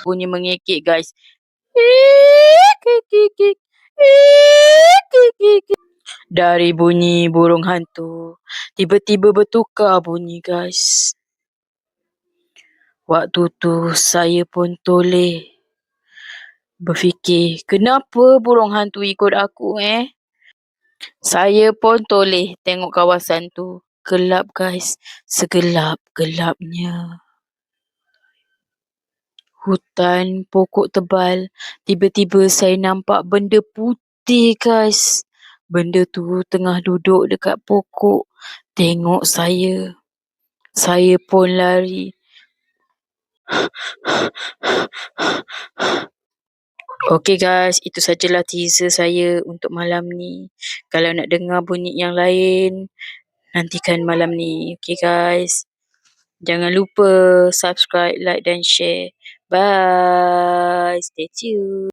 Bunyi mengekek guys. Kik. Dari bunyi burung hantu, tiba-tiba bertukar bunyi guys. Waktu tu saya pun toleh berfikir, kenapa burung hantu ikut aku Saya pun toleh tengok kawasan tu. Gelap guys, segelap-gelapnya. Hutan, pokok tebal. Tiba-tiba saya nampak benda putih guys. Benda tu tengah duduk dekat pokok. Tengok saya. Saya pun lari. Okey guys, itu sajalah teaser saya untuk malam ni. Kalau nak dengar bunyi yang lain, nantikan malam ni. Okey guys. Jangan lupa subscribe, like dan share. Bye. Stay tuned.